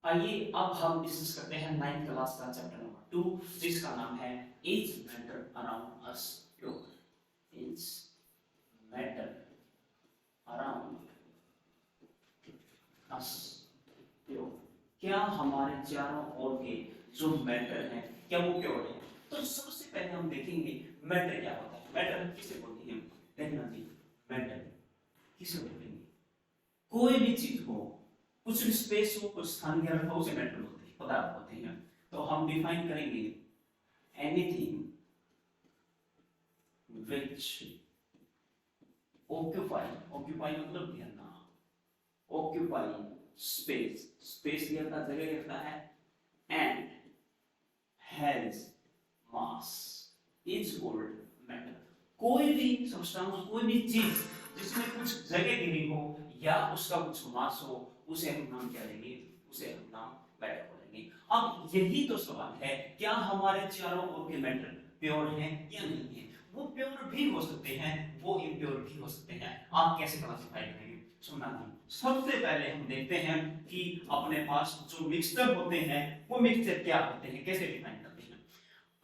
आइए अब हम डिस्कस करते हैं 9th क्लास का चैप्टर नंबर 2 जिसका नाम है is matter around us pure. Is matter around us pure. क्या हमारे चारों ओर के जो मैटर हैं क्या वो प्योर है? तो सबसे पहले हम देखेंगे मैटर क्या होता है। मैटर किसे बोलते हैं? देखना जी, मैटर किसे बोलेंगे? कोई भी चीज हो, कुछ भी स्पेस हो, कुछ स्थान के अंदर हो, उसे मैटर बोलते हैं, पदार्थ होते हैं। तो हम डिफाइन करेंगे एनीथिंग विच ऑक्यूपाई, ऑक्यूपाई मतलब घेरना, ऑक्यूपाई स्पेस, स्पेस घेरता, जगह घेरता है, and has mass is called matter. कोई भी सब्सटेंस, कोई भी चीज जिसमें कुछ जगह गिरी हो या उसका कुछ मास हो, उसे हम नाम क्या देंगे? उसे हम नाम मैटर बोलेंगे। अब यही तो सवाल है, क्या हमारे चारों ओर के मैटर प्योर हैं या नहीं है? वो प्योर भी हो सकते हैं, वो इम्प्योर भी हो सकते हैं। आप कैसे क्लासिफाई करेंगे? सुनना जी, सबसे पहले हम देखते हैं कि अपने पास जो मिक्सचर होते हैं वो मिक्सचर क्या होते हैं, कैसे डिफाइन करते हैं।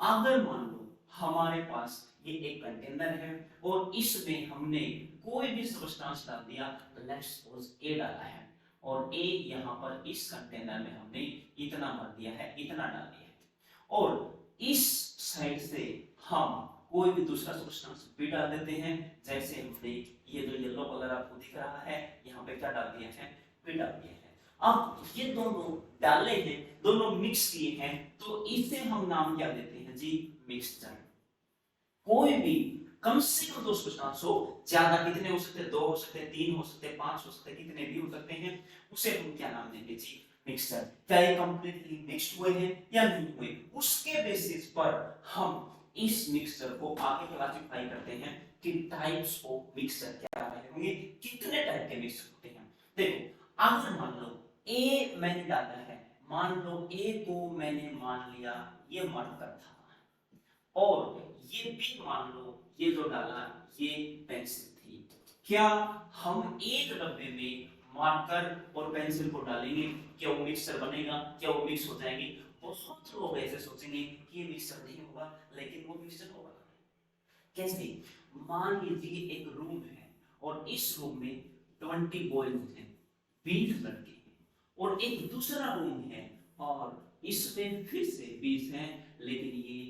अगर मान लो हमारे पास ये एक कंटेनर है और इसमें हमने कोई भी सब्सटेंस डाल दिया, लेट्स सपोज ए डाला है, और ए यहाँ पर इस कंटेनर में हमने इतना भर दिया है, इतना डाल दिया है, और इस साइड से हम कोई भी दूसरा सब्सटेंस भी डाल देते हैं। जैसे हमने ये जो येलो कलर आपको दिख रहा है, यहाँ पे क्या डाल दिया है? भी डाल दिया है। अब ये दोनों डाले हैं, दोनों मिक्स किए हैं, तो इसे हम नाम क्या देते हैं जी? मिक्सचर। कोई भी कम से कम दो सब्सटेंस हो, ज्यादा कितने हो सकते हैं? दो हो सकते हैं, तीन हो सकते हैं, पांच हो सकते हैं, कितने भी हो सकते हैं, उसे हम क्या नाम देंगे जी? मिक्सचर। क्या ये कंप्लीटली मिक्स्ड हुए हैं या नहीं हुए, उसके बेसिस पर हम इस मिक्सचर को आगे क्लासिफाई करते हैं कि टाइप्स ऑफ मिक्सचर क्या होंगे, कितने टाइप के मिक्सचर होते हैं। देखो, अगर मान लो ए मैंने डाला है, मान लो ए को मैंने मान लिया ये मार्कर था, और ये भी मान लो ये जो डाला ये पेंसिल थी। क्या हम एक डब्बे में मार्कर और पेंसिल को डालेंगे, क्या वो मिक्सचर बनेगा? क्या वो मिक्स हो जाएंगे? बहुत लोग ऐसे सोचेंगे कि ये मिक्सचर नहीं होगा, लेकिन वो मिक्सचर होगा। कैसे? मान लीजिए एक रूम है और इस रूम में 20 बॉयज हैं, 20 लड़के हैं, और एक दूसरा रूम है और इसमें फिर से 20 हैं, लेकिन ये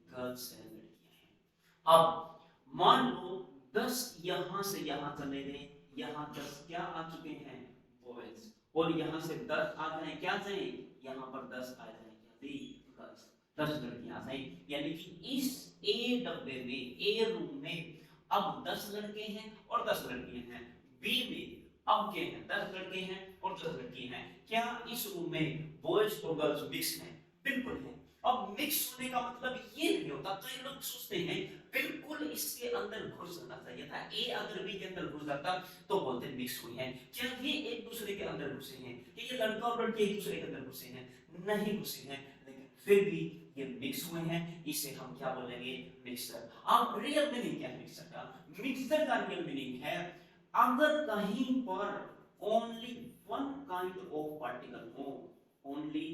गर्ल्स हैं, लड़कियां हैं। अब मान लो 10 यहां से यहां चले गए, यहां 10 क्या आ चुके हैं? बॉयज। और यहां से 10 आ जाए, क्या जाए? यहां पर 10 आ जाए, क्या? गर्ल्स। 10 लड़कियां आ जाए, यानी कि इस ए डब्बे में, ए रूम में अब 10 लड़के हैं और 10 लड़कियां हैं। बी में अब क्या है? 10 लड़के हैं और 10 लड़कियां हैं। क्या इस रूम में बॉयज और गर्ल्स मिक्स हैं? बिल्कुल है। अब मिक्स होने का मतलब ये नहीं होता, कई लोग सोचते हैं बिल्कुल इसके अंदर घुस जाना चाहिए था, ए अगर बी के अंदर घुस जाता तो बोलते मिक्स हुई है। क्या ये एक दूसरे के अंदर घुसे हैं? क्या ये लड़का और लड़की एक दूसरे के अंदर घुसे हैं? नहीं घुसे हैं, लेकिन फिर भी ये मिक्स हुए हैं, इसे हम क्या बोलेंगे? मिक्सचर। अब रियल मीनिंग क्या है मिक्सचर का? मिक्सचर का रियल मीनिंग है, अगर कहीं पर only one kind of particle हो, only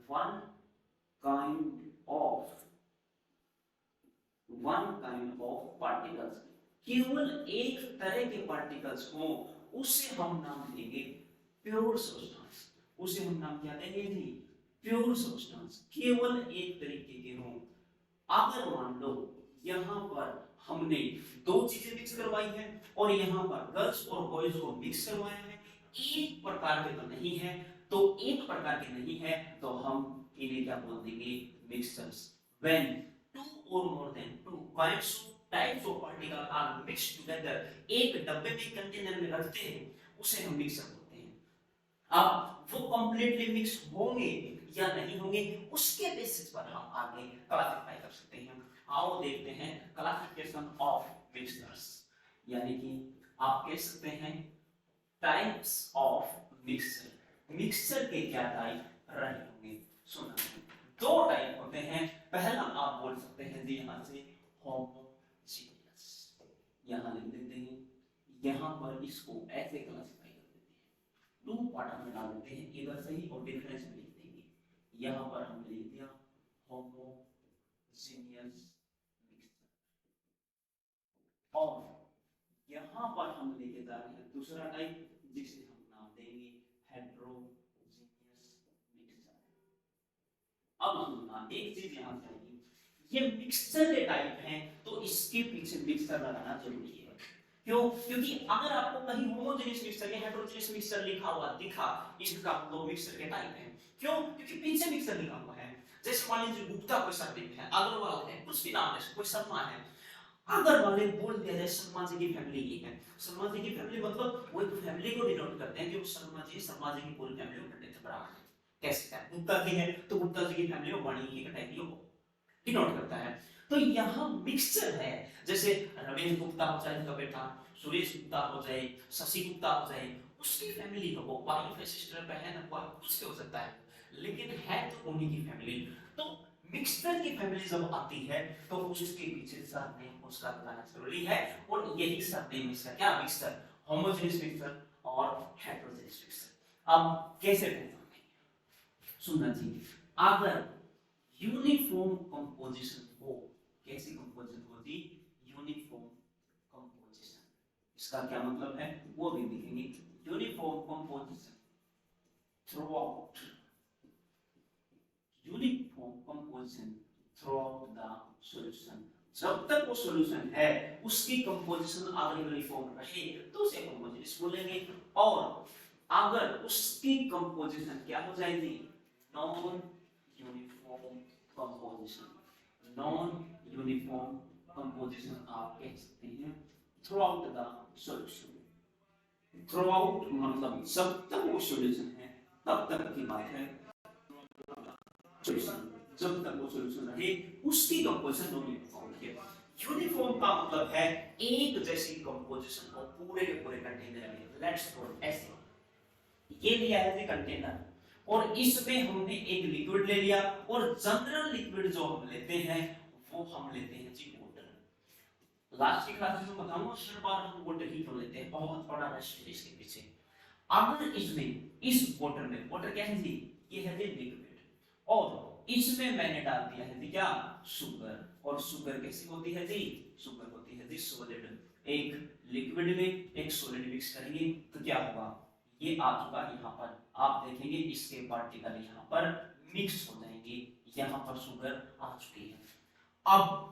one kind of particles, केवल एक तरह के पार्टिकल्स हो, उसे हम नाम देंगे प्योर सब्सटेंस। उसे हम नाम क्या देंगे जी? Pure substance. केवल एक तरीके के हों। अगर मान लो यहां पर हमने दो चीजें मिक्स करवाई है और यहां पर गर्ल्स और बॉयज को मिक्स करवाया है, एक प्रकार के तो नहीं है, तो एक प्रकार के नहीं है तो हम इन्हें क्या बोल देंगे? Mixtures. When two or more than two kinds of types of particle are mixed together, एक डब्बे में कंटेनर में रखते हैं, उसे हम मिक्सर बोलते हैं। अब वो कंप्लीटली मिक्स होंगे या नहीं होंगे, उसके बेसिस पर हम आगे क्लासिफाई कर सकते हैं। आओ देखते हैं क्लासिफिकेशन ऑफ मिक्सचर्स, यानी कि आप कह सकते हैं टाइप्स ऑफ मिक्सचर। मिक्सचर के क्या टाइप रहे होंगे? सुना, दो टाइप होते हैं। पहला आप बोल सकते हैं जी यहां से होमोजीनियस, यहां लिख देते हैं, यहां पर इसको ऐसे क्लासिफाई कर देते हैं, टू पार्ट में डाल देते हैं, इधर से ही और डिफरेंस में लिखते हैं। यहाँ पर हम लिख दिया होमोजेनियस मिक्सचर, और यहाँ पर हम लेके जा रहे हैं दूसरा टाइप जिसे हम नाम देंगे हेट्रोजेनियस मिक्सचर। अब सुनना एक चीज यहाँ से आएगी, ये मिक्सचर के टाइप हैं तो इसके पीछे मिक्सचर लगाना जरूरी है। क्यों? क्योंकि अगर आपको कहीं होमोजेनियस मिक्सचर या हेट्रोजेनियस मिक्सचर लिखा हुआ दिखा, इसका मतलब मिक्सचर के टाइप है। क्यों? क्योंकि पीछे मिक्सचर लिखा हुआ है। जैसे मान लीजिए गुप्ता कोई सरनेम है, अग्रवाल है, कुछ भी नाम है, कोई शर्मा है, अगर वाले बोल दिया जाए शर्मा जी की फैमिली ये है, शर्मा जी की फैमिली मतलब वो एक फैमिली को डिनोट करते हैं कि वो शर्मा जी की पूरी फैमिली को करते थे बराबर है। कैसे है? गुप्ता की है तो गुप्ता जी की फैमिली को वाणी की फैमिली को डिनोट करता है। तो यहाँ मिक्सचर है, जैसे रमेश गुप्ता हो जाए उनका बेटा, सुरेश गुप्ता हो जाए, शशि गुप्ता हो जाए, उसकी फैमिली का वो वाइफ है, सिस्टर, बहन, कुछ भी हो सकता है, लेकिन है तो उन्हीं की फैमिली। तो मिक्सचर की फैमिली जब आती है तो उसके पीछे सरनेम उसका बताना जरूरी है, और यही सरनेम इसका क्या मिक्सचर, होमोजेनियस मिक्सचर और हेटेरोजेनियस मिक्सचर। अब कैसे पहचानेंगे? सुनना जी, अगर यूनिफॉर्म कंपोजिशन हो, कैसी कंपोजिशन होती? Uniform composition. इसका क्या मतलब है वो भी देखेंगे। Uniform composition throughout, uniform composition throughout the solution, जब तक वो सॉल्यूशन है उसकी कंपोजिशन अगर यूनिफॉर्म रहे तो उसे कंपोजिशन बोलेंगे, और अगर उसकी कंपोजिशन क्या हो जाएगी? Non uniform composition. Non uniform composition आप कह सकते हैं थ्रूआउट द सॉल्यूशन। थ्रूआउट मतलब जब तक वो सॉल्यूशन है तब तक की बात है, सॉल्यूशन जब तक वो सॉल्यूशन रहे उसकी कंपोजिशन नॉन यूनिफॉर्म है। यूनिफॉर्म का मतलब है एक जैसी कंपोजिशन को पूरे के पूरे कंटेनर में। लेट्स सपोज ऐसे ये लिया है कंटेनर, और इसमें हमने एक लिक्विड ले लिया, और जनरल लिक्विड जो हम लेते हैं वो हम लेते हैं जी वाटर। लास्ट की क्लास में बताऊंगा हर बार हम वाटर ही क्यों लेते हैं, बहुत बड़ा रहस्य है इसके पीछे। अगर इसमें इस वाटर में, वाटर क्या है जी? ये है जी लिक्विड, और इसमें मैंने डाल दिया है जी क्या? शुगर। और शुगर कैसी होती है जी? शुगर होती है जी सॉलिड। एक लिक्विड में एक सॉलिड मिक्स करेंगे तो क्या होगा? ये आ चुका यहाँ पर, आप देखेंगे इसके पार्टिकल यहाँ पर मिक्स हो जाएंगे, यहाँ पर शुगर आ चुकी है। अब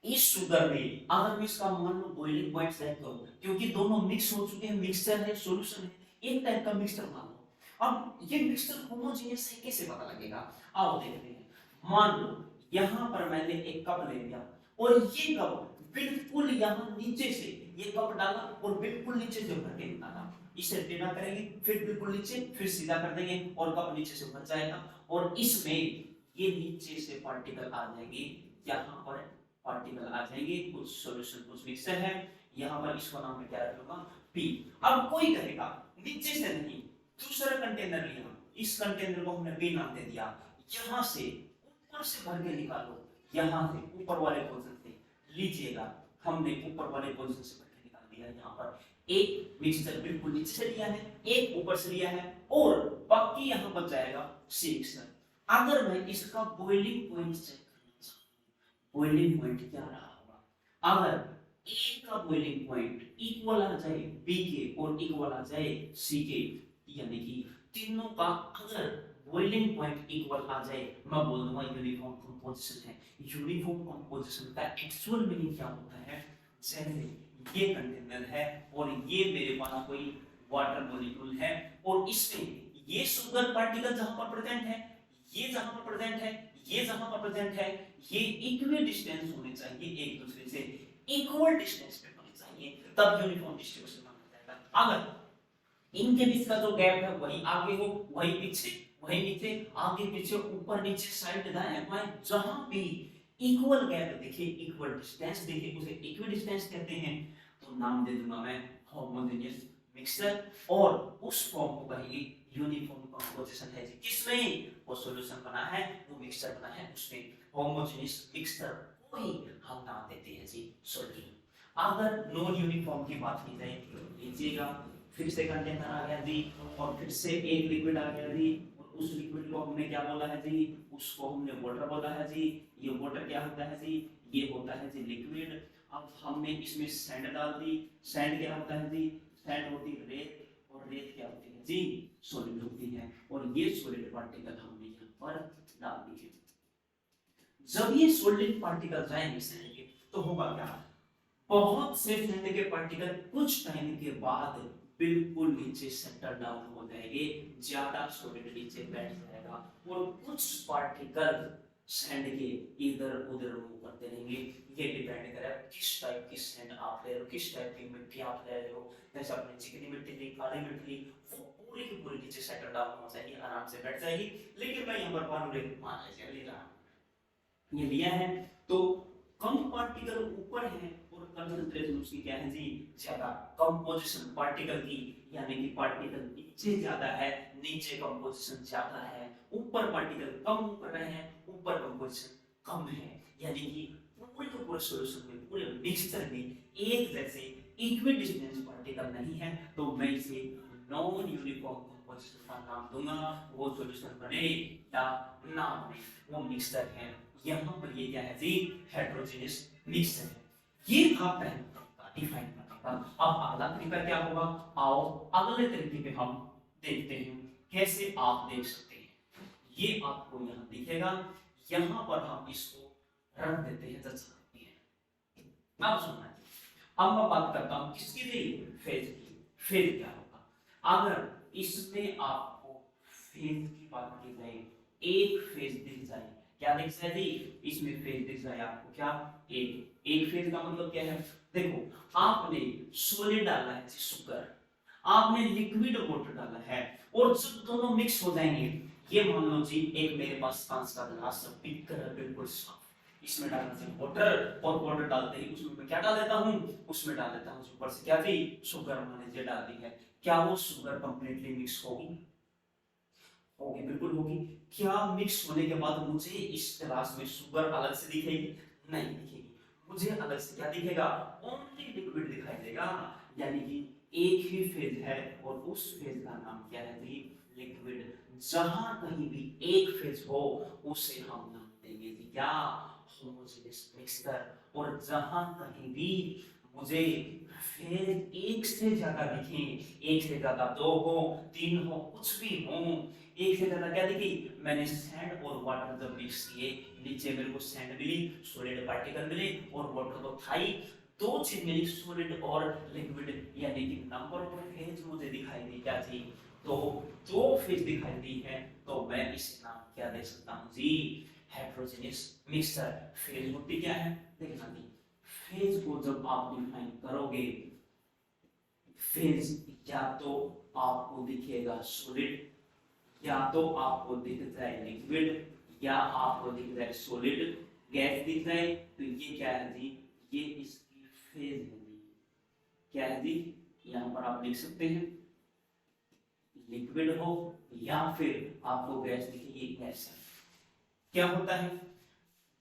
इस शुगर में अगर मैं इसका मान लो बॉइलिंग पॉइंट सेट करूं, क्योंकि दोनों मिक्स हो चुके हैं, मिक्सचर है सॉल्यूशन है, एक टाइप का मिक्सचर मान लो। अब ये मिक्सचर होमोजेनियस है कैसे पता लगेगा? आओ देखते हैं। मान लो यहाँ पर मैंने एक कप ले लिया, और ये कप बिल्कुल यहाँ नीचे से ये कप डाला और बिल्कुल नीचे से भर के निकाला। इसे टेढ़ा करेंगे, फिर बिल्कुल नीचे, फिर सीधा कर देंगे और कप नीचे से भर जाएगा, और इसमें ये नीचे से पार्टिकल आ जाएंगे, यहाँ पर पार्टिकल आ जाएंगे, कुछ सॉल्यूशन कुछ मिक्सचर है, यहाँ पर इसको नाम में क्या रखूंगा? पी। अब कोई कहेगा नीचे से नहीं, दूसरा कंटेनर लिया, इस कंटेनर को हमने पी नाम दे दिया, यहाँ से ऊपर से भर के निकालो, यहाँ से ऊपर वाले पोजीशन से लीजिएगा, हमने ऊपर वाले पोजीशन से भर के निकाल दिया। यहाँ पर एक मिक्सचर बिल्कुल नीचे से लिया है, एक ऊपर से लिया है, और बाकी यहाँ बच जाएगा सी मिक्सचर। अगर मैं इसका boiling point check, boiling point क्या रहा होगा? अगर A का बॉइलिंग पॉइंट इक्वल आ जाए B के और इक्वल आ जाए C के, यानी कि तीनों का अगर बॉइलिंग पॉइंट इक्वल आ जाए, मैं बोल दूंगा यूनिफॉर्म कंपोजिशन है। यूनिफॉर्म कंपोजिशन का एक्चुअल मीनिंग क्या होता है? जैसे ये कंटेनर है और ये मेरे पास कोई वाटर मॉलिक्यूल है, और इसमें ये शुगर पार्टिकल जहां पर प्रेजेंट है, ये जहां पर प्रेजेंट है, ये जहां पर प्रेजेंट है, ये इक्वल डिस्टेंस होने चाहिए, एक दूसरे से इक्वल डिस्टेंस पे होने चाहिए, तब यूनिफॉर्म डिस्ट्रीब्यूशन माना जाएगा। अगर इनके बीच का जो गैप है वही आगे हो, वही पीछे, वही नीचे, आगे पीछे, ऊपर नीचे, साइड दाएं बाएं, जहां भी इक्वल गैप दिखे, इक्वल डिस्टेंस दिखे, उसे इक्वल डिस्टेंस कहते हैं। तो नाम दे दूंगा मैं होमोजेनियस मिक्सचर, और उस फॉर्म को कहेंगे यूनिफॉर्म कंपोजिशन है। किसमें? वो सॉल्यूशन बना है, वो मिक्सचर बना है, उसमें होमोजेनियस मिक्सचर को ही हम नाम देते हैं जी सॉल्यूशन। अगर नॉन यूनिफॉर्म की बात की जाए, लीजिएगा फिर से कंटेनर आ गया जी, और फिर से एक लिक्विड आ गया जी, और उस लिक्विड को हमने क्या बोला है जी, उसको हमने वाटर बोला है जी। ये वाटर क्या होता है जी, ये होता है जी लिक्विड। अब हमने इसमें सैंड डाल दी। सैंड क्या होता है जी, सैंड होती है रेत, और रेत क्या होती है जी, सॉलिड होती है। और ये सॉलिड पार्टिकल हमने यहाँ पर डाल दी है। जब ये सॉलिड पार्टिकल जाएंगे सैंड के, तो होगा क्या, बहुत से सैंड के पार्टिकल कुछ टाइम के बाद बिल्कुल नीचे सेटल डाउन हो जाएंगे, ज्यादा सॉलिड नीचे बैठ जाएगा, और कुछ पार्टिकल सैंड के इधर उधर मूव करते रहेंगे। ये डिपेंड करेगा किस टाइप की सैंड आप ले रहे हो, किस टाइप की मिट्टी आप ले रहे हो। जैसे आपने चिकनी मिट्टी ली, काली मिट्टी ली, वो पूरी की पूरी नीचे सेटल डाउन हो जाएगी, आराम से बैठ जाएगी। लेकिन मैं यहाँ पर पानी मान ले रहा हूँ, ये लिया है तो कम पार्टिकल ऊपर है और कंसंट्रेशन उसकी क्या है जी, ज्यादा। कंपोजिशन पार्टिकल की, यानी कि पार्टिकल नीचे ज्यादा है, नीचे कंपोजिशन ज्यादा है। ऊपर पार्टिकल कम ऊपर रहे हैं, ऊपर कंपोजिशन कम है। यानी कि पूरे के पूरे सॉल्यूशन में, पूरे मिक्सचर में एक जैसे इक्विडिस्टेंस पार्टिकल नहीं है, तो मैं इसे नॉन यूनिफॉर्म कंपोजिशन का नाम दूंगा। वो सॉल्यूशन बने या ना बने, वो मिक्सचर है। यहाँ पर ये क्या है जी, हेटेरोजेनियस मिक्सचर है। ये था पहला तरीका डिफाइन करने का। अब अगला तरीका क्या होगा, आओ अगले तरीके पे हम देखते हैं कैसे आप देख सकते हैं। ये आपको यहाँ दिखेगा, यहाँ पर हम इसको रख देते हैं, जैसा रखते हैं। अब सुनना, अब मैं बात करता हूँ किसकी थी, फेज की। फेज क्या होगा, अगर इसमें आपको फेज की बात की जाए, एक फेज दिख जाए, क्या दिख जाए जी, इसमें फेज दिख जाए आपको, क्या, एक फेज का मतलब क्या है, देखो आपने सॉलिड डाला है जी शुगर, आपने लिक्विड वाटर डाला है, और जब दोनों मिक्स हो जाएंगे, ये मान लो जी एक मेरे पास कांच का गिलास बीकर है बिल्कुल साफ, इसमें डालना चाहिए वाटर, और वाटर डालते ही उसमें मैं क्या डाल देता हूँ, उसमें डाल देता हूँ ऊपर से क्या जी, शुगर मैंने जो डाल दी है। क्या वो शुगर कंप्लीटली मिक्स होगी, होगी, बिल्कुल होगी। क्या मिक्स होने के बाद मुझे इस गिलास में शुगर अलग से दिखेगी, नहीं दिखेगी, मुझे अलग से क्या दिखेगा, ओनली लिक्विड दिखाई देगा। यानी कि एक ही फेज है और उस फेज का नाम क्या है जी, लिक्विड। जहां कहीं भी एक फेज हो उसे हम नाम देंगे जी क्या, होमोजेनियस मिक्सचर। और जहां कहीं भी मुझे फेज एक से ज्यादा दिखे, एक से ज्यादा दो हो, तीन हो, कुछ भी हो, एक से ज्यादा क्या दिखी, मैंने सैंड और वाटर जब मिक्स किए, नीचे मेरे को सैंड मिली, सॉलिड पार्टिकल मिले, और वाटर तो था ही, दो चीज मिली, सॉलिड और लिक्विड, यानी कि नंबर ऑफ फेज मुझे दिखाई दी क्या थी, तो दो फेज दिखाई दी है, तो मैं इसे नाम क्या दे सकता हूँ जी, हेटेरोजेनियस मिक्सचर। फेज होती क्या है, देखना जी, फेज को जब आप डिफाइन करोगे, फेज या तो आपको दिखेगा सॉलिड, या तो आपको दिख जाए लिक्विड, या आपको दिख जाए सॉलिड, गैस दिख जाए, तो ये क्या है जी, ये इसकी फेज है जी, क्या है जी, यहाँ पर आप लिख सकते हैं लिक्विड हो या फिर आपको गैस दिखे, ये गैस है। क्या होता है,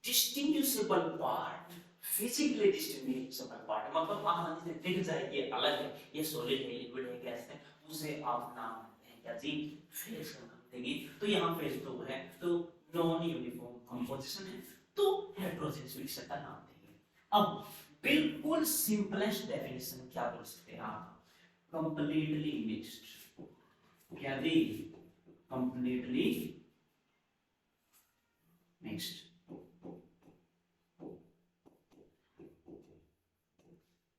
distinguishable part, physically distinguishable part, मतलब आसानी से दिख जाए ये अलग है, ये सॉलिड है, लिक्विड है, गैस है, उसे आप नाम देते हैं क्या जी, फेज का नाम देंगे। तो यहाँ फेज तो है, तो नॉन यूनिफॉर्म कंपोजिशन है, तो हेटेरोजेनियस मिक्सचर का नाम देंगे। अब बिल्कुल सिंपलेस्ट डेफिनेशन क्या बोल सकते हैं आप, कंप्लीटली मिक्स्ड, क्या जी, कंप्लीटली मिक्स्ड।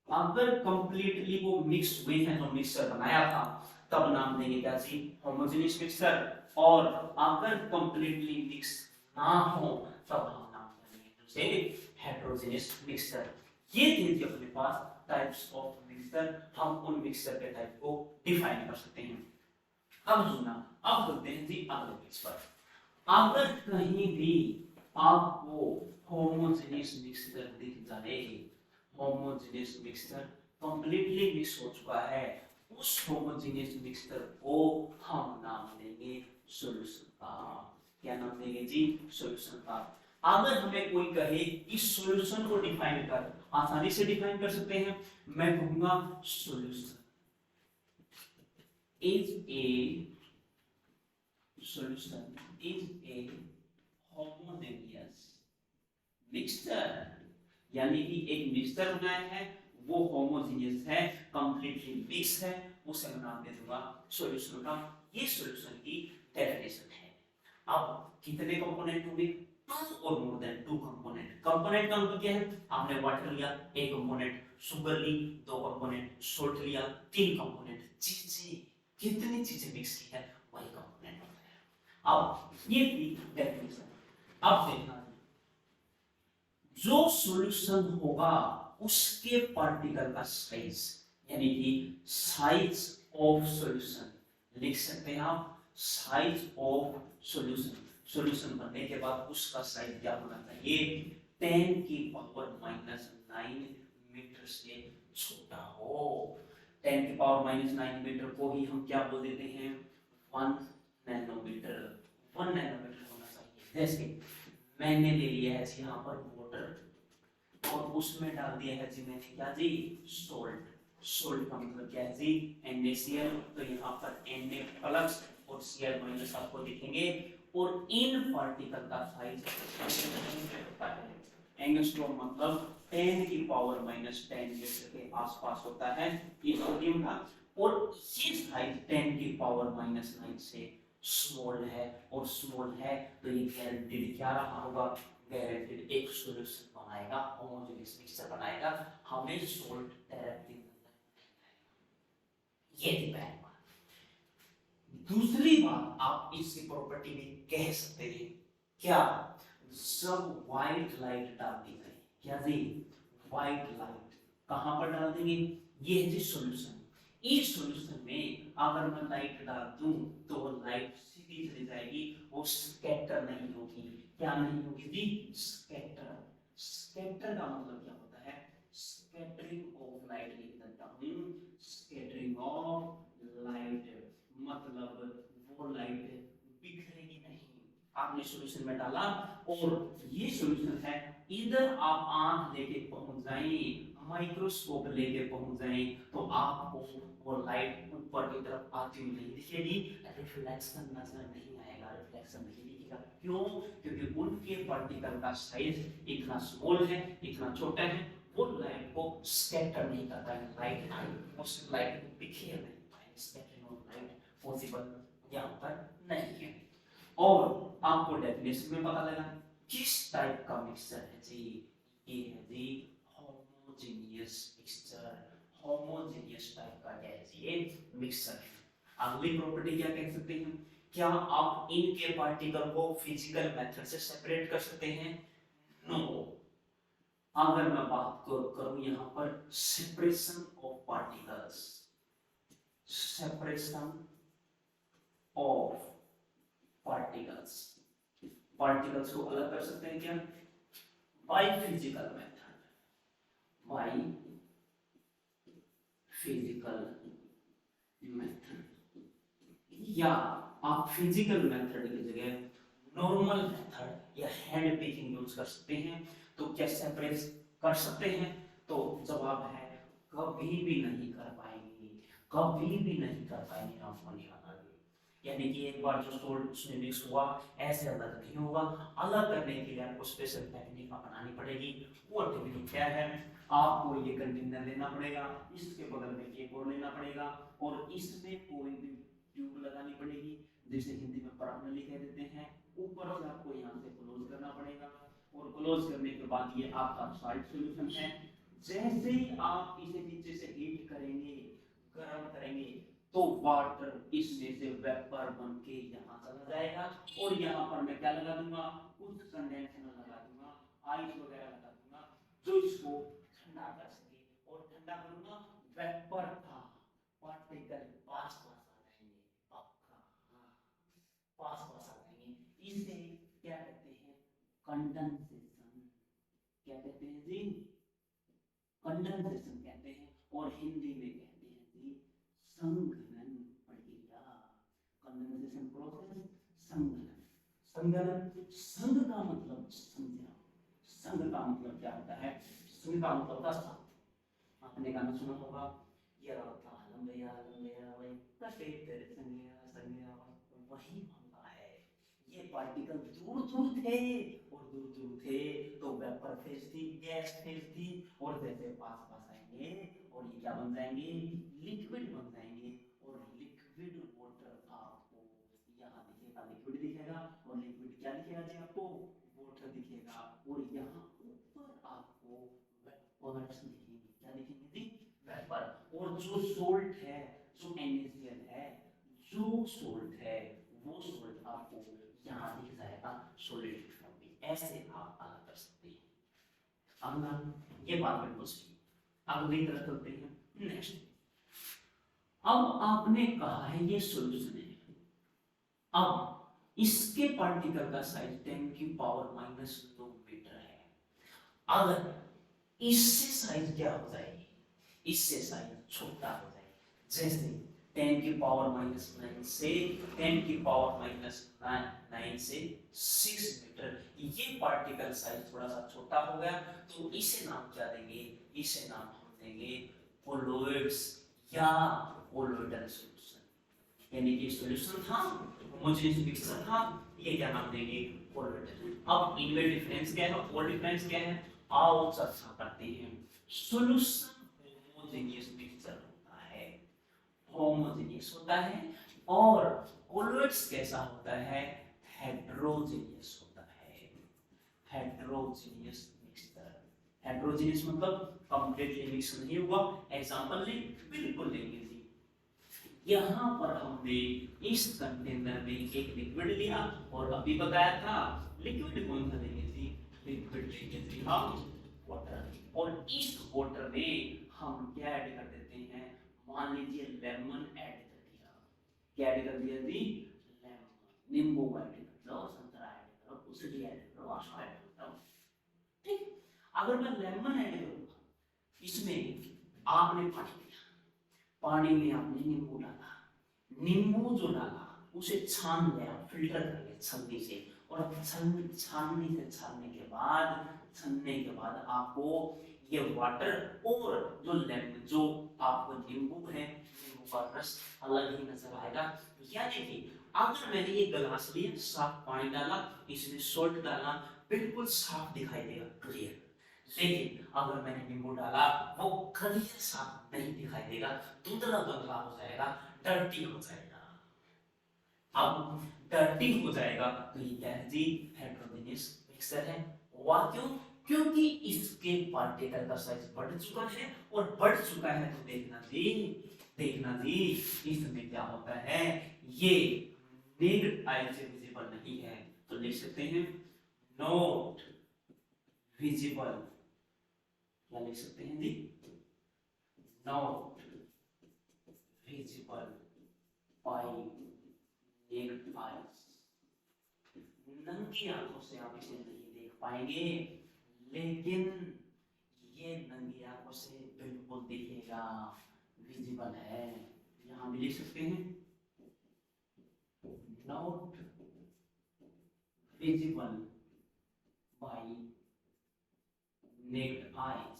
अगर कंप्लीटली वो मिक्स हुए हैं, जो मिक्सचर बनाया था, तब नाम देंगे क्या जी, होमोजेनियस मिक्सचर। और अगर कंप्लीटली मिक्स ना हो, तब हम नाम देंगे उसे हेटेरोजेनियस मिक्सचर। ये थे जी अपने पास टाइप्स ऑफ मिक्सचर, हम उन मिक्सचर के टाइप को डिफाइन कर सकते हैं। अब सुनना, अब चलते हैं जी अगले पेज पर। अगर कहीं भी आपको होमोजेनियस मिक्सचर दिख जाए, होमोजेनियस मिक्सचर कंप्लीटली मिक्स हो चुका है, उस होमोजेनियस मिक्सचर को हम नाम देंगे सॉल्यूशन का। क्या नाम देंगे जी, सॉल्यूशन का। अगर हमें कोई कहे इस सॉल्यूशन को डिफाइन कर, आसानी से डिफाइन कर सकते हैं, मैं कहूंगा solution is a solution is a homogeneous mixture, यानी कि एक मिक्सचर बनाया है वो होमोजेनियस है, कंप्लीटली मिक्स है, उसे मैं नाम दे दूंगा सॉल्यूशन का। ये सॉल्यूशन की डेफिनेशन है। अब कितने कंपोनेंट होंगे? टू और more than two component. Component का मतलब क्या है? आपने वाटर लिया एक कंपोनेंट, शुगर ली दो कंपोनेंट, सोल्ट लिया तीन कंपोनेंट। चीजें कितनी चीजें मिक्स की है वही कंपोनेंट होता है। अब ये थी डेफिनेशन। अब देखना जो सॉल्यूशन होगा उसके पार्टिकल का साइज, यानी कि साइज ऑफ सॉल्यूशन लिख सकते हैं आप। साइज ऑफ सॉल्यूशन, सॉल्यूशन बनने के बाद उसका साइज क्या होना चाहिए? 10 की पावर -9 मीटर से छोटा हो। 10 की पावर -9 मीटर को ही हम क्या बोल देते हैं? 1 नैनोमीटर। 1 नैनोमीटर होना चाहिए। जैसे मैंने ले लिया है जी यहाँ पर वाटर और उसमें डाल दिया है जी मैंने क्या जी? सोल्ट। सोल्ट का मतलब क्या है जी? NaCl। तो यहाँ पर Na प्लस और Cl माइनस आपको दिखेंगे और इन पार्टिकल का साइज होता है एंगस्ट्रॉम, मतलब 10 की पावर -10 मीटर के आसपास होता है ये सोडियम का। और ये साइज 10 की पावर -9 से स्मॉल है, और स्मॉल है तो ये गारंटीड क्या रहा होगा? गारंटीड एक सॉल्यूशन बनाएगा, होमोजेनियस मिक्सचर बनाएगा, हमें सोल्ट डायरेक्टली ये थी पहली बात। दूसरी बात आप इसकी प्रॉपर्टी में कह सकते हैं क्या? जब व्हाइट लाइट डाल दी गई, क्या जी? व्हाइट लाइट कहां पर डाल देंगे? ये है जी सॉल्यूशन। इस सॉल्यूशन में अगर मैं लाइट डाल दूं तो लाइट सीधी चली जाएगी, वो स्कैटर नहीं होगी। क्या नहीं होगी जी? स्कैटर। स्कैटर का मतलब क्या होता है? स्कैटरिंग ऑफ लाइट लिख देता हूं। स्कैटरिंग ऑफ लाइट मतलब वो लाइट बिखरेगी नहीं। आपने सॉल्यूशन में डाला और ये सॉल्यूशन है, इधर आप आंख लेके पहुंच जाएं, माइक्रोस्कोप लेके पहुंच जाएं तो आपको वो लाइट ऊपर की तरफ आती हुई नहीं दिखेगी, रिफ्लेक्शन नजर नहीं आएगा, रिफ्लेक्शन नहीं दिखेगा। क्यों? क्योंकि उनके पार्टिकल का साइज इतना स्मॉल है, इतना छोटा है, वो लाइट को स्कैटर नहीं करता है, लाइट उस लाइट को बिखेर नहीं पाएगा। स्कैटरिंग ऑफ लाइट पॉसिबल यहाँ पर नहीं है। और आपको डेफिनेशन में पता लगा किस टाइप का मिक्सचर है जी? ये है जी होमोजेनियस मिक्सचर। होमोजेनियस टाइप का क्या है जी? ये मिक्सचर है। अगली प्रॉपर्टी क्या कह सकते हैं? क्या आप इनके पार्टिकल को फिजिकल मेथड से सेपरेट कर सकते हैं? नो। अगर मैं बात करूं यहाँ पर separation of particles, separation of particles, particles को अलग कर सकते हैं क्या? By physical method, by physical method, या आप फिजिकल मेथड की जगह नॉर्मल मेथड या हैंड पिकिंग यूज कर सकते हैं। तो क्या सेपरेट कर सकते हैं? तो जवाब है कभी भी नहीं कर पाएंगे, कभी भी नहीं कर पाएंगे आप होने वाला। यानी कि एक बार जो सोल्ट उसमें मिक्स हुआ ऐसे अलग नहीं होगा। अलग करने के लिए आपको स्पेशल टेक्निक अपनानी पड़ेगी। वो टेक्निक क्या है? आपको ये कंटेनर लेना पड़ेगा, इसके बगल में एक और लेना पड़ेगा और इसमें कोई भी ट्यूब लगानी पड़ेगी, जिसे हिंदी में प्रणाली कह देते हैं। ऊपर से आपको यहाँ से क्लोज करना पड़ेगा और क्लोज करने के बाद ये आपका सॉल्ट सॉल्यूशन है। जैसे ही आप इसे नीचे से हीट करेंगे, गर्म करेंगे, तो वाटर इसमें से वेपर बन के यहाँ चला जाएगा और यहाँ पर मैं क्या लगा दूंगा? कुछ कंडेंसर लगा दूंगा, आइस वगैरह लगा दूंगा जो इसको ठंडा कर सके। और ठंडा करूंगा, वेपर था पार्टिकल पास पास आ जाएंगे, पक्का हाँ, पास पास आ जाएंगे। इसे क्या कहते हैं? कंडेंसेशन। क्या कहते हैं जी? कंडेंसेशन कहते हैं और हिंदी में कहते हैं जी संघनन प्रक्रिया। कंडेंसेशन प्रोसेस, संघनन। संघनन, संघ का मतलब समझना। संघ का मतलब क्या होता है? संघ का मतलब का साथ। आपने गाना सुना होगा, ये राता लंबया लंबया वही कटे तेरे संगया संगया, वही होता है पार्टिकल दूर दूर थे और दूर दूर थे तो वेपर फेज थी, गैस फेज थी, और जैसे पास पास आएंगे और ये क्या बन जाएंगे, लिक्विड बन जाएंगे। और लिक्विड वाटर आपको यहाँ दिखेगा, लिक्विड दिखेगा, और लिक्विड क्या दिखेगा जी आपको, वाटर दिखेगा। और यहाँ ऊपर आपको वेपर्स दिखेंगे, क्या दिखेंगे जी, वेपर। और जो सोल्ट है, जो NaCl है, जो सोल्ट है वो सोल्ट आपको यहाँ दिख जाएगा सॉलिड फॉर्म में। ऐसे आप अलग कर सकते हैं। अब ना ये बात बिल्कुल सही। अब अगली तरफ चलते हैं। नेक्स्ट, अब आपने कहा है ये सॉल्यूशन है, अब इसके पार्टिकल का साइज 10⁻⁻⁻⁹ मीटर है। अगर इससे साइज क्या हो जाएगी, इससे साइज छोटा हो जाएगी। जैसे 10⁻⁹ से 10⁻⁹ से 6 मीटर, ये पार्टिकल साइज थोड़ा सा छोटा हो गया, तो इसे नाम क्या देंगे, इसे नाम हम देंगे कोलोइड्स या कोलोइडल सॉल्यूशन। यानी कि सॉल्यूशन था, होमोजेनियस मिक्सचर था, ये क्या नाम देंगे, कोलोइडल। अब इनमें डिफरेंस क्या है और डिफरेंस क्या है, आओ चर्चा करते हैं। सॉल्यूशन होमोजेनियस मिक्सचर होता है, होमोजेनियस होता है, और कोलोइड्स कैसा होता है, हेटेरोजेनियस होता है। हेटेरोजेनियस मिक्सचर, हेटेरोजेनियस मतलब कंप्लीटली मिक्स नहीं हुआ। एग्जांपल ले, बिल्कुल लेंगे जी। यहाँ पर हमने इस कंटेनर में एक लिक्विड लिया, और अभी बताया था लिक्विड कौन सा लेंगे जी, लिक्विड लेंगे जी हम वाटर। और इस वाटर में हम क्या ऐड कर देते हैं, मान लीजिए लेमन ऐड कर दिया। क्या ऐड कर दिया जी, लेमन, नींबू ऐड कर दो, संतरा ऐड करो, उसकी ऐड करो, आशा ऐड करो, ठीक। अगर मैं लेमन ऐड करूंगा, इसमें आपने पानी लिया, पानी में आपने नींबू डाला, नींबू जो डाला उसे छान लिया, फिल्टर कर लिया छन्नी से, और छानने के बाद आपको ये वाटर और जो आपको नींबू है, नींबू का रस अलग ही नजर आएगा। यानी कि अगर मैंने ये गिलास लिया, साफ पानी डाला, इसमें सोल्ट डाला, बिल्कुल साफ दिखाई देगा, क्लियर। लेकिन अगर मैंने नींबू डाला, वो कभी साफ नहीं दिखाई देगा, धुंधला धुंधला हो जाएगा, डर्टी हो जाएगा। अब डर्टी हो जाएगा तो ये क्या है जी, हेटेरोजेनियस मिक्सचर है। वह क्यों, क्योंकि इसके पार्टिकल का साइज बढ़ चुका है, और बढ़ चुका है तो देखना जी इसमें क्या होता है, ये नेक्ड आई से विजिबल नहीं है। तो लिख सकते हैं नॉट विजिबल, क्या लिख सकते हैं जी, not visible by naked eyes. नंगी आंखों से आप इसे नहीं देख पाएंगे, लेकिन ये नंगी आंखों से बिल्कुल दिखेगा, विजिबल है। यहां भी लिख सकते हैं not visible by naked eyes.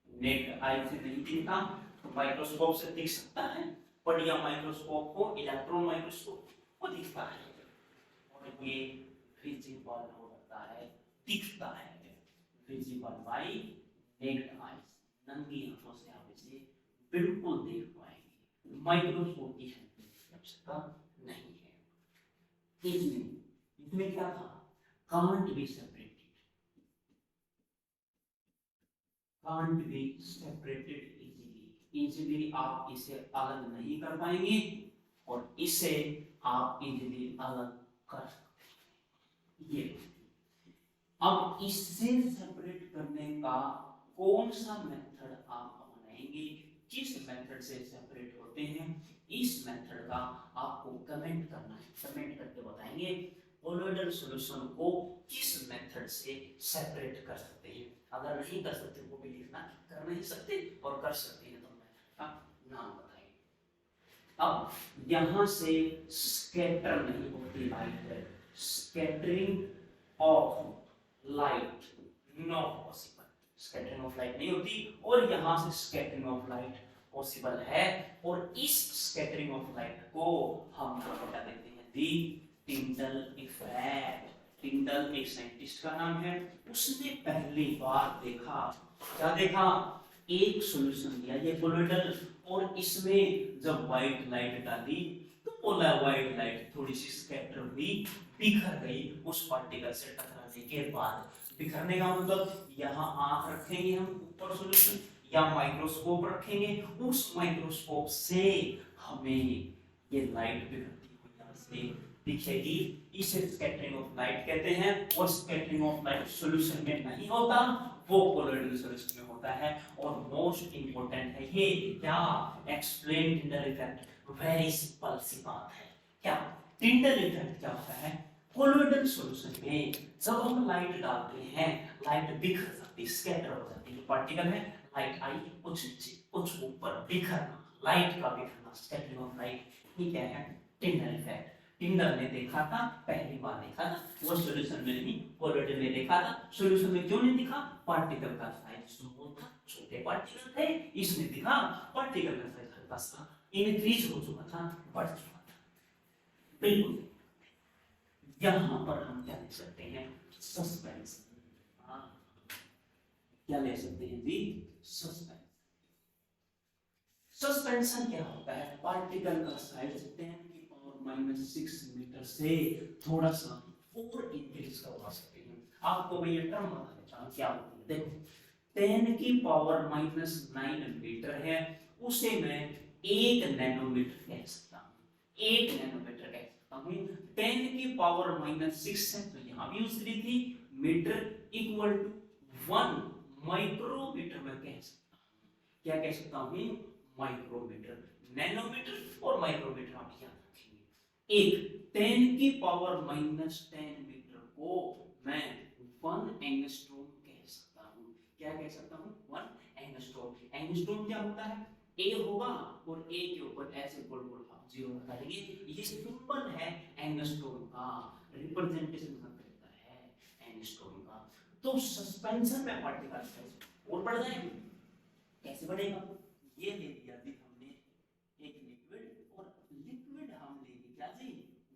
Naked eye से नहीं दिखता तो माइक्रोस्कोप से दिख सकता है, बढ़िया माइक्रोस्कोप को, इलेक्ट्रॉन माइक्रोस्कोप को दिखता है, और ये विजिबल हो जाता है, दिखता है, विजिबल बाय नेक्ड आईज। नंगी आंखों से आप इसे बिल्कुल देख पाएंगे, माइक्रोस्कोप की हेल्प से आवश्यकता नहीं है। इसमें क्या था, can't be separated, can't be separated easily आप इसे अलग नहीं कर पाएंगे, और इसे आप इजीली अलग कर सकते हैं। ये अब इससे सेपरेट करने का कौन सा मेथड आप अपनाएंगे, किस मेथड से सेपरेट होते हैं, इस मेथड का आपको कमेंट करना है, कमेंट करके बताएंगे कोलोइडल सॉल्यूशन को किस मेथड से सेपरेट कर सकते हैं। अगर नहीं कर सकते वो भी लिखना, कर नहीं सकते और कर सकते हैं तो मेथड का नाम बताएंगे। अब यहां से स्कैटर नहीं होती light, scattering of light not possible, scattering of light नहीं होती, और यहां से स्कैटरिंग ऑफ लाइट पॉसिबल है। और इस स्कैटरिंग ऑफ लाइट को हम क्या देते हैं दी टिंडल इफेक्ट। टिंडल एक साइंटिस्ट का नाम है, उसने पहली बार देखा, क्या देखा, एक सॉल्यूशन लिया ये कोलोइडल, और इसमें जब व्हाइट लाइट डाली तो बोला व्हाइट लाइट थोड़ी सी स्कैटर हुई, बिखर गई उस पार्टिकल से टकराने के बाद। बिखरने का मतलब यहाँ आंख रखेंगे हम ऊपर सॉल्यूशन, या माइक्रोस्कोप रखेंगे, उस माइक्रोस्कोप से हमें ये लाइट बिखरती हुई यहाँ से दिखेगी। इसे स्कैटरिंग ऑफ लाइट कहते हैं। और स्कैटरिंग ऑफ लाइट सॉल्यूशन में नहीं होता, वो कोलोइडल सॉल्यूशन में होता है। और मोस्ट इंपॉर्टेंट है ये, क्या, explain Tyndall effect. Very simple सी बात है। क्या टिंडल इफेक्ट क्या होता है, कोलोइडल सॉल्यूशन में जब हम लाइट डालते हैं, लाइट बिखर जाती है, स्कैटर हो जाती है। पार्टिकल है, लाइट आई, कुछ नीचे कुछ ऊपर, बिखरना, लाइट का बिखरना, स्कैटरिंग ऑफ लाइट, ये क्या है, टिंडल इफेक्ट। टिंडल ने देखा था, पहली बार देखा था, वो सॉल्यूशन में नहीं, कोलोइडल में देखा था। सॉल्यूशन में क्यों नहीं दिखा, पार्टिकल का साइज स्मॉल था, छोटे पार्टिकल थे, इसमें दिखा पार्टिकल का साइज हल्का सा इंक्रीज हो चुका था, बढ़ चुका था। बिल्कुल यहां पर हम क्या ले सकते हैं, सस्पेंशन। क्या ले सकते हैं जी, सस्पेंशन। सस्पेंशन क्या होता है, पार्टिकल का साइज 10⁻⁻⁶ मीटर से थोड़ा सा और इंक्रीज करवा सकते हैं। आपको मैं ये टर्म बता देता हूं क्या होती है। देखो 10⁻⁹ मीटर है, उसे मैं 1 नैनोमीटर कह सकता हूं, 1 नैनोमीटर कह सकता हूं। 10⁻⁶ है तो यहां भी यूज करी थी, मीटर इक्वल टू 1 माइक्रोमीटर में कह सकता हूं। क्या कह सकता हूं, माइक्रोमीटर। नैनोमीटर और माइक्रोमीटर आप याद रखेंगे। एक 10⁻⁻10 मीटर को मैं 1 एंगस्ट्रॉम कह सकता हूं। क्या कह सकता हूं, 1 एंगस्ट्रॉम। एंगस्ट्रॉम क्या होता है, ए होगा और ए के ऊपर ऐसे गोल गोल आप जीरो लगा देंगे, ये सिंबल है एंगस्ट्रॉम का, रिप्रेजेंटेशन करता है एंगस्ट्रॉम का। तो सस्पेंशन में पार्टिकल साइज और बढ़ जाएगी। कैसे बढ़ेगा, ये ले लिया जी हमने एक लिक्विड, और लिक्विड हम लेंगे क्या जी,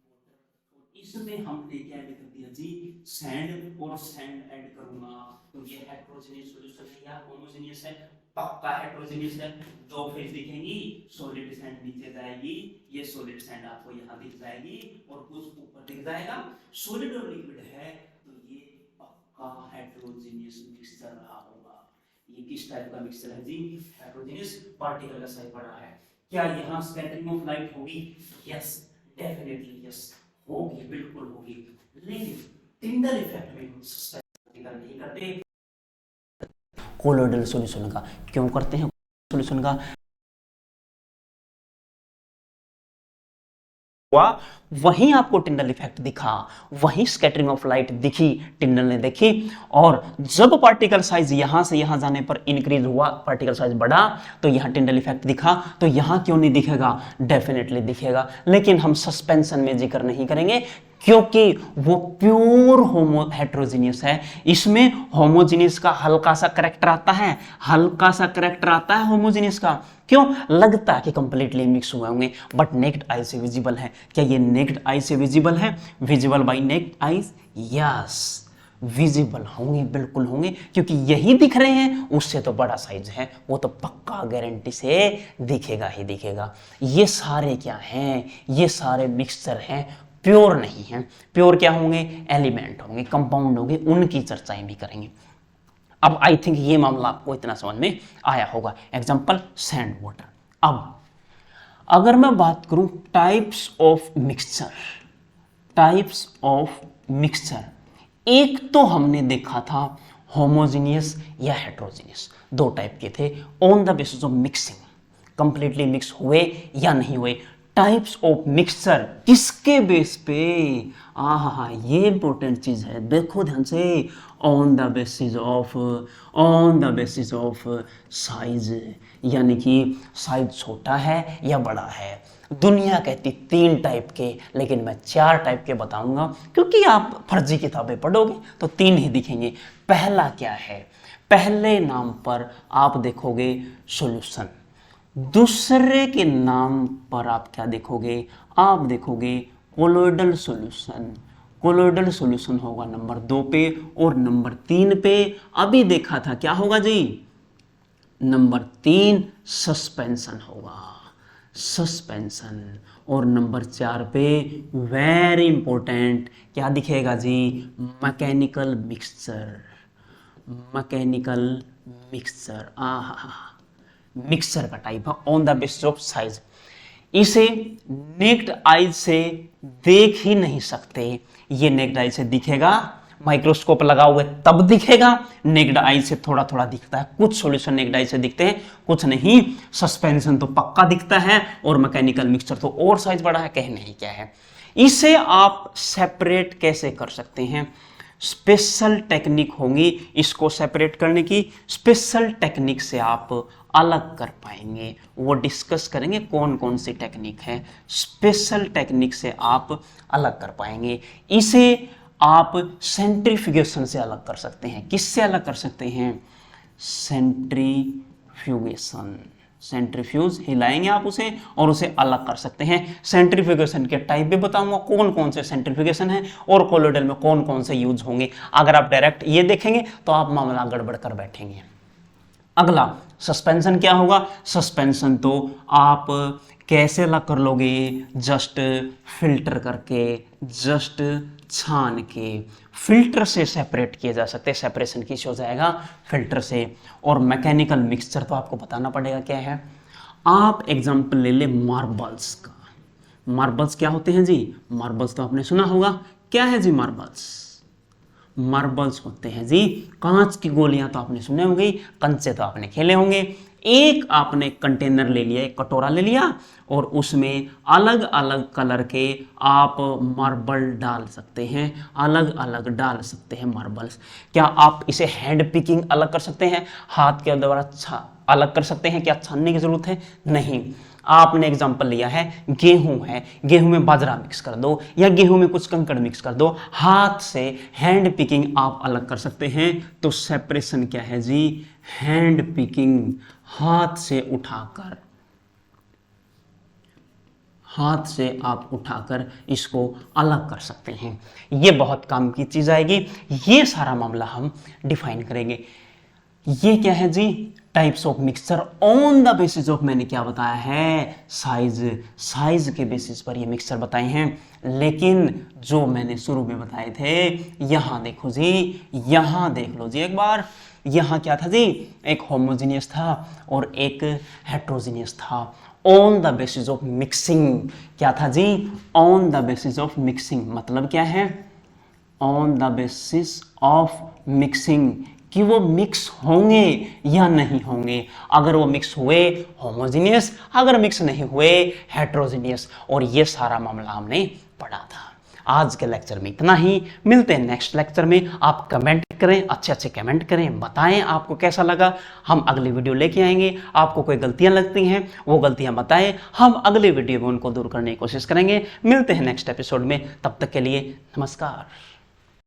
वाटर, और इसमें हमने क्या ऐड कर दिया जी, सैंड, और सैंड ऐड करूंगा तो ये हेटेरोजेनियस सॉल्यूशन है या होमोजेनियस है, पक्का हेटेरोजेनियस है। दो फेज दिखेंगी, सॉलिड सैंड नीचे जाएगी, ये सॉलिड सैंड आपको यहां दिख जाएगी और कुछ ऊपर दिख जाएगा। सॉलिड और लिक्विड है तो ये पक्का हेटेरोजेनियस मिक्सचर रहा होगा। ये किस टाइप का मिक्सचर है जी, हेटेरोजेनियस। पार्टिकल का साइज बड़ा है। क्या यहाँ स्कैटरिंग ऑफ लाइट होगी, यस, डेफिनेटली यस होगी, बिल्कुल होगी। लेकिन टिंडल इफेक्ट में हम सस्पेंशन नहीं करते, कोलोइडल सॉल्यूशन का। क्यों करते हैं सॉल्यूशन का, वहीं आपको टिंडल इफेक्ट दिखा, वहीं स्कैटरिंग ऑफ लाइट दिखी, टिंडल ने देखी। और जब पार्टिकल साइज यहां से यहां जाने पर इंक्रीज हुआ, पार्टिकल साइज बढ़ा, तो यहां टिंडल इफेक्ट दिखा। तो यहां क्यों नहीं दिखेगा, डेफिनेटली दिखेगा, लेकिन हम सस्पेंशन में जिक्र नहीं करेंगे क्योंकि वो प्योर हेटेरोजेनियस है। इसमें होमोजेनियस का हल्का सा करेक्टर आता है, हल्का सा करेक्टर आता है होमोजेनियस का। क्यों, लगता है कि कंप्लीटली मिक्स हुए होंगे, बट नेक्ड आई से विजिबल है। क्या ये नेक्ड आई से विजिबल है, visible by naked eyes, yes visible होंगे, बिल्कुल होंगे, क्योंकि यही दिख रहे हैं, उससे तो बड़ा साइज है, वो तो पक्का गारंटी से दिखेगा ही दिखेगा। ये सारे क्या हैं, ये सारे मिक्सचर हैं, प्योर नहीं है। प्योर क्या होंगे, एलिमेंट होंगे, कंपाउंड होंगे, उनकी चर्चाएं भी करेंगे। अब आई थिंक ये मामला आपको इतना समझ में आया होगा। Example sand water. अब अगर मैं बात करूं types of mixture, types of mixture, एक तो हमने देखा था होमोजेनियस या हेटेरोजेनियस, दो टाइप के थे on the basis of mixing, completely mix हुए या नहीं हुए। टाइप्स ऑफ मिक्सचर किसके बेस पे, ये इंपॉर्टेंट चीज है, देखो ध्यान से, on the basis of size, यानी कि साइज छोटा है या बड़ा है। दुनिया कहती 3 टाइप के, लेकिन मैं 4 टाइप के बताऊंगा, क्योंकि आप फर्जी किताबें पढ़ोगे तो 3 ही दिखेंगे। पहला क्या है, पहले नाम पर आप देखोगे सॉल्यूशन, दूसरे के नाम पर आप क्या देखोगे, आप देखोगे कोलोइडल सॉल्यूशन, कोलोइडल सॉल्यूशन होगा नंबर 2 पे, और नंबर 3 पे अभी देखा था क्या होगा जी, नंबर 3 सस्पेंशन होगा, सस्पेंशन। और नंबर 4 पे वेरी इंपॉर्टेंट क्या दिखेगा जी, mechanical mixture, mechanical mixture. Mixture का टाइप है on the basis of size. इसे नेक्ड आई से देख ही नहीं सकते, ये नेक्ड आई से दिखेगा, माइक्रोस्कोप लगा हुआ है तब दिखेगा, नेक्ड आई से थोड़ा थोड़ा दिखता है, कुछ सॉल्यूशन नेक्ड आई से दिखते हैं, कुछ नहीं। सस्पेंशन तो पक्का दिखता है, और मैकेनिकल मिक्सचर तो और साइज बड़ा है, कहने ही क्या है। इसे आप सेपरेट कैसे कर सकते हैं, स्पेशल टेक्निक होगी इसको सेपरेट करने की, स्पेशल टेक्निक से आप अलग कर पाएंगे, वो डिस्कस करेंगे कौन कौन सी टेक्निक है, स्पेशल टेक्निक से आप अलग कर पाएंगे। इसे आप सेंट्रीफ्यूगेशन से अलग कर सकते हैं। किससे अलग कर सकते हैं, सेंट्रीफ्यूगेशन, सेंट्रीफ्यूज हिलाएंगे आप उसे और उसे अलग कर सकते हैं। सेंट्रीफ्यूगेशन के टाइप भी बताऊंगा, कौन कौन से सेंट्रीफ्यूगेशन है और कोलोइडल में कौन कौन से यूज होंगे। अगर आप डायरेक्ट ये देखेंगे तो आप मामला गड़बड़ कर बैठेंगे। अगला सस्पेंशन क्या होगा, सस्पेंशन तो आप कैसे अलग कर लोगे, जस्ट फिल्टर करके, जस्ट छान के, फिल्टर से सेपरेट किए जा सकते हैं। सेपरेशन किस हो जाएगा, फिल्टर से। और मैकेनिकल मिक्सचर तो आपको बताना पड़ेगा क्या है। आप एग्जांपल ले ले मार्बल्स का। मार्बल्स क्या होते हैं जी, मार्बल्स तो आपने सुना होगा, क्या है जी मार्बल्स, मार्बल्स होते हैं जी कांच की गोलियां, तो आपने सुने होंगे, कंचे तो आपने खेले होंगे। एक आपने कंटेनर ले लिया, एक कटोरा ले लिया, और उसमें अलग अलग कलर के आप मार्बल डाल सकते हैं, अलग अलग डाल सकते हैं मार्बल्स। क्या आप इसे हैंड पिकिंग अलग कर सकते हैं, हाथ के द्वारा अलग कर सकते हैं, क्या छानने की जरूरत है, नहीं। आपने एग्जांपल लिया है गेहूं है, गेहूं में बाजरा मिक्स कर दो या गेहूं में कुछ कंकड़ मिक्स कर दो, हाथ से हैंड पिकिंग आप अलग कर सकते हैं। तो सेपरेशन क्या है जी, हैंड पिकिंग, हाथ से उठाकर, हाथ से आप उठाकर इसको अलग कर सकते हैं। ये बहुत काम की चीज आएगी, ये सारा मामला हम डिफाइन करेंगे। ये क्या है जी, types of mixture on the basis of, मैंने क्या बताया है, साइज, साइज के बेसिस पर ये मिक्सचर बताए हैं। लेकिन जो मैंने शुरू में बताए थे, यहां देखो जी, यहां देख लो जी एक बार, यहां क्या था जी, एक होमोजीनियस था और एक हेट्रोजीनियस था। On the basis of mixing क्या था जी, on the basis of mixing मतलब क्या है, on the basis of mixing, कि वो मिक्स होंगे या नहीं होंगे। अगर वो मिक्स हुए होमोजीनियस, अगर मिक्स नहीं हुए हेट्रोजीनियस। और ये सारा मामला हमने पढ़ा था। आज के लेक्चर में इतना ही, मिलते हैं नेक्स्ट लेक्चर में। आप कमेंट करें, अच्छे अच्छे कमेंट करें, बताएं आपको कैसा लगा। हम अगली वीडियो लेके आएंगे, आपको कोई गलतियां लगती हैं वो गलतियां बताएं, हम अगले वीडियो में उनको दूर करने की कोशिश करेंगे। मिलते हैं नेक्स्ट एपिसोड में, तब तक के लिए नमस्कार।